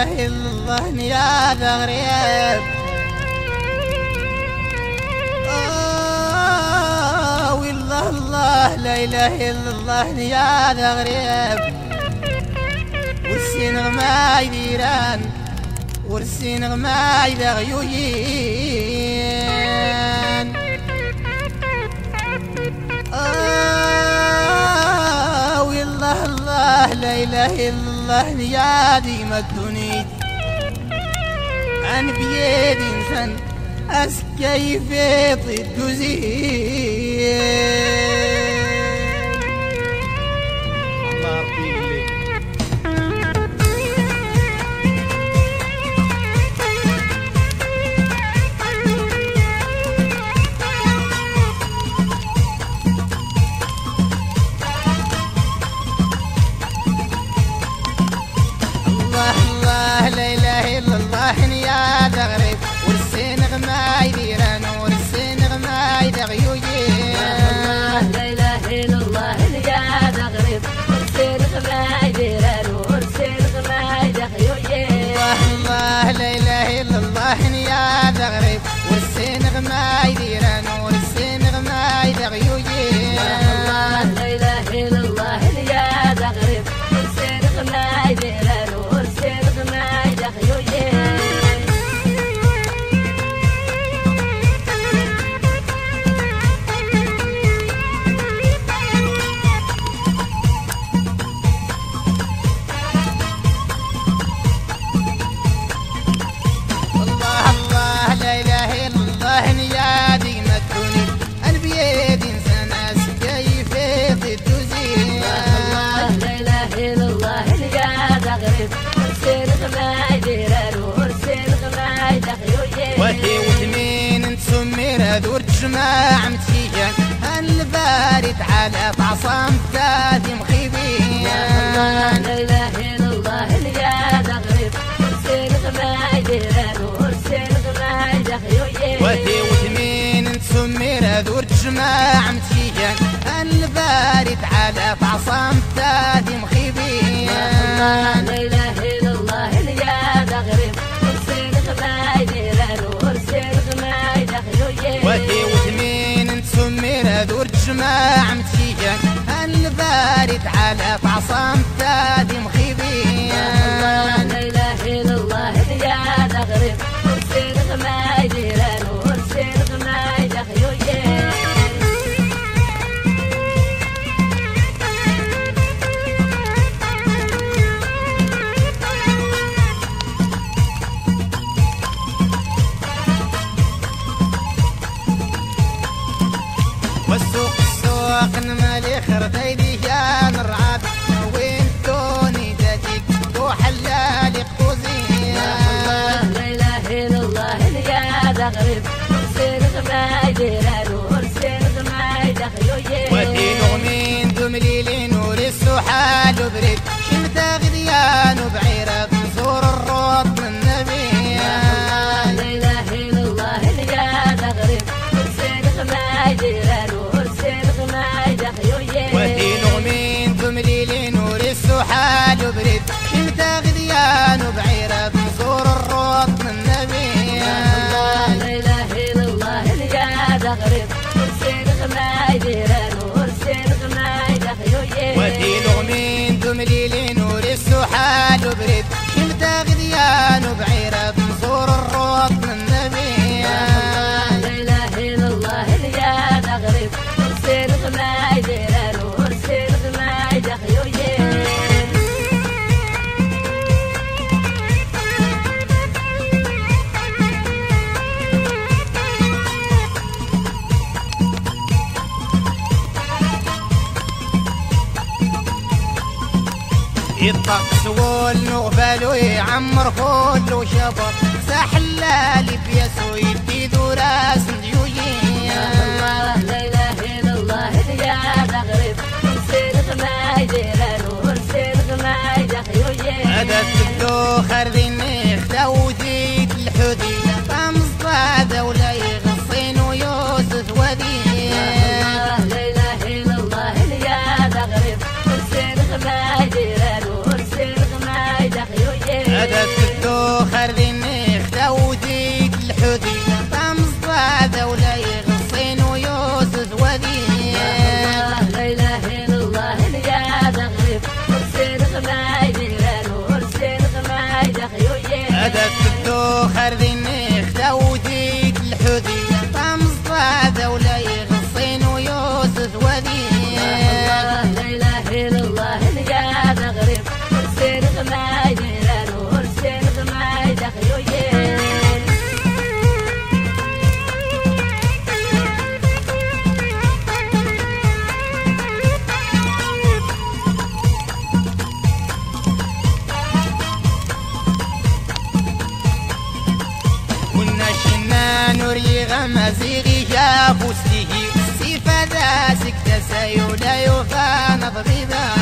إله إلا الله يا غريب. والله الله لا إله إلا الله يا غريب. ورسين غما يديران ورسين غما يدغيوين. والله الله لا إله إلا الله يا ديما الدنيا. عن بيد إنسان أسكيفيط الدوزين. الله ربي يقلي الله الله لا إله إلا الله يا غريب. ورسين غما يديران ورسين غما يدغيوين. الله لا إله إلا الله يا غريب. ورسين غما يديران ورسين غما يدغيوين. الله لا إله إلا الله يا غريب. ورسين غما يديران ورسين غما يدغيوين. الله لا إله إلا الله يا غريب. ورسين غما يديران ورسين غما يدغيوين. وهي وثمين نتسمير هذور الجماعة متيجان. البارد على بعصام ثادي مخيبين. الله لا إله إلا الله يا غريب. ورسين غما يديران ورسين غما يدغيوين. وهي وثمين نتسمير هذور الجماعة متيجان. البارد على بعصام ثادي مخيبين. الله لا إله إلا الله يا غريب. ورسين غما يديران ورسين غما يدغيوين. وهي وثمين نتسمير هذور الجماعة متيجان. البارد على بعصام ثادي مخيبين. الله لا إله إلا الله يا غريب. ورسين غما يديران ورسين غما يدغيوين. والسوق السوق نمالي خرديدي يا نرعاد. وين دوني داتيك وحلالي قطوزين. الله لا إله إلا الله يا غريب. ورسين غما يديران ورسين غما يدغيوين. وهي نغمين دمليلين ورسو حالو بريد. شمتا غديان وبعيرة نزور الروض من النبي. الله لا إله إلا الله يا غريب. ورسين غما يديران ورسين غما يدغيوين. وهي نغمين دمليلين ورسو حالو بريد. شمتا غديان وبعيرة نزور الروض من النبي. الله لا إله إلا الله يا غريب. ورسين غما يديران ورسين غما يدغيوين. وهي نغمين دمليلين ورسو حالو بريد. شمتا غديان وبعيرة نزور الروض من النبي. الله لا إله إلا الله يا غريب. ورسين غما يديران ورسين غما يدغيوين. يطقس والنغبال ويعمر كل شبر. سحلالي بيسو يدي راس ديوجين. الله لا إله إلا الله يا غريب. ورسين غما يديران ورسين غما يدغيوين. هذا تبدو خرديني خداو ذيك الحدي. فمصطاد ولا يغصين ويوسف ودي. الله لا إله إلا الله يا غريب. ورسين غما يديران ورسين غما يدغيوين. هذا لا يوفى نضبيبا